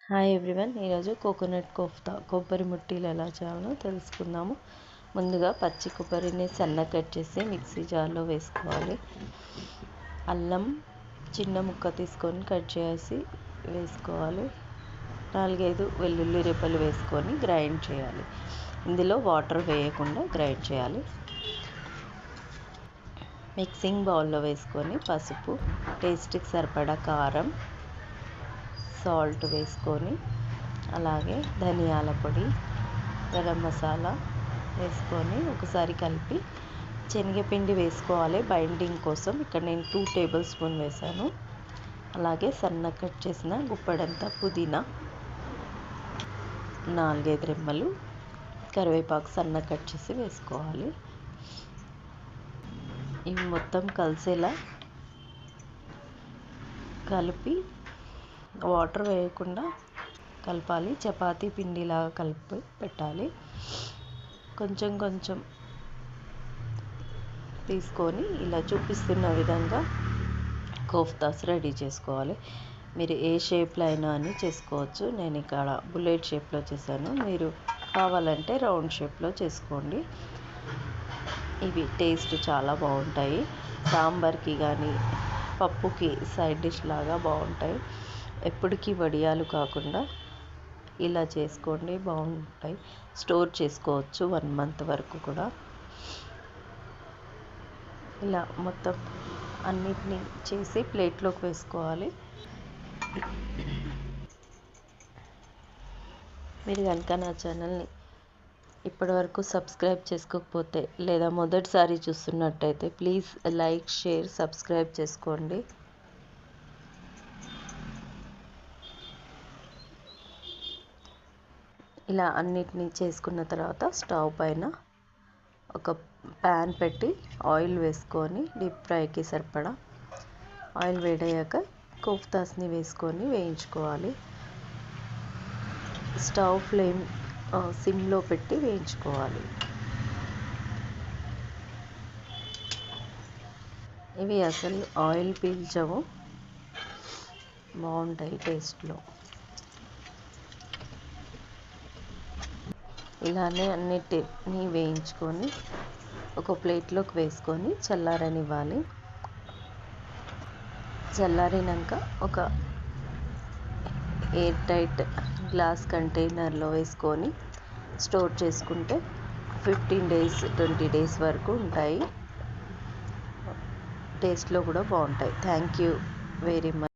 Hi everyone, ఈరోజు coconut kofta కొబ్బరి ముట్టీలు ఎలా చేయాలో తెలుసుకుందాము. ముందుగా పచ్చి కొబ్బరిని సన్నగా కట్ చేసి మిక్సీ జార్లో వేసుకోవాలి. అల్లం చిన్న ముక్క తీసుకొని కట్ చేసి వేసుకోవాలి. 4-5 వెల్లుల్లి రెబ్బలు వేసుకొని గ్రైండ్ చేయాలి. ఇందులో వాటర్ వేయకుండా గ్రైండ్ చేయాలి. మిక్సింగ్ బౌల్లో వేసుకొని పసుపు, టేస్ట్కి సరిపడా కారం, సాల్ట్ వేసుకొని అలాగే ధనియాల పొడి, గరం మసాలా వేసుకొని ఒకసారి కలిపి శనగపిండి వేసుకోవాలి బైండింగ్ కోసం. ఇక్కడ నేను 2 టేబుల్ స్పూన్ వేసాను. అలాగే సన్నగా కట్ చేసిన గుప్పెడంత పుదీనా, 4-5 రెమ్మలు కరివేపాకు సన్నగా కట్ చేసి వేసుకోవాలి. ఇవి మొత్తం కలిసేలా కలిపి వాటర్ వేయకుండా కలపాలి. చపాతీ పిండిలాగా కలిపి పెట్టాలి. కొంచెం కొంచెం తీసుకొని ఇలా చూపిస్తున్న విధంగా కోఫ్తాస్ రెడీ చేసుకోవాలి. మీరు ఏ షేప్లో అయినా అని చేసుకోవచ్చు. నేను ఇక్కడ బుల్లెట్ షేప్లో చేశాను. మీరు కావాలంటే రౌండ్ షేప్లో చేసుకోండి. ఇవి టేస్ట్ చాలా బాగుంటాయి. సాంబార్కి కానీ పప్పుకి సైడ్ డిష్ లాగా బాగుంటాయి. ఎప్పటికీ వడియాలు కాకుండా ఇలా చేసుకోండి, బాగుంటాయి. స్టోర్ చేసుకోవచ్చు 1 మంత్ వరకు కూడా. ఇలా మొత్తం అన్నిటినీ చేసి ప్లేట్లోకి వేసుకోవాలి. మీరు కనుక నా ఛానల్ని ఇప్పటివరకు సబ్స్క్రైబ్ చేసుకోకపోతే లేదా మొదటిసారి చూస్తున్నట్టయితే ప్లీజ్ లైక్, షేర్, సబ్స్క్రైబ్ చేసుకోండి. ఇలా అన్నిటినీ చేసుకున్న తర్వాత స్టవ్ పైన ఒక ప్యాన్ పెట్టి ఆయిల్ వేసుకొని డీప్ ఫ్రైకి సరిపడా ఆయిల్ వేడయ్యాక కోఫ్తాస్ని వేసుకొని వేయించుకోవాలి. స్టవ్ ఫ్లేమ్ సిమ్లో పెట్టి వేయించుకోవాలి. ఇవి అసలు ఆయిల్ పీల్చవు, బాగుంటాయి టేస్ట్లో. ఇలానే అన్నిటిని వేయించుకొని ఒక ప్లేట్లోకి వేసుకొని చల్లారనివ్వాలి. చల్లారినాక ఒక ఎయిర్ టైట్ గ్లాస్ కంటైనర్లో వేసుకొని స్టోర్ చేసుకుంటే 15 days 20 days వరకు ఉంటాయి. టేస్ట్లో కూడా బాగుంటాయి. Thank you very much.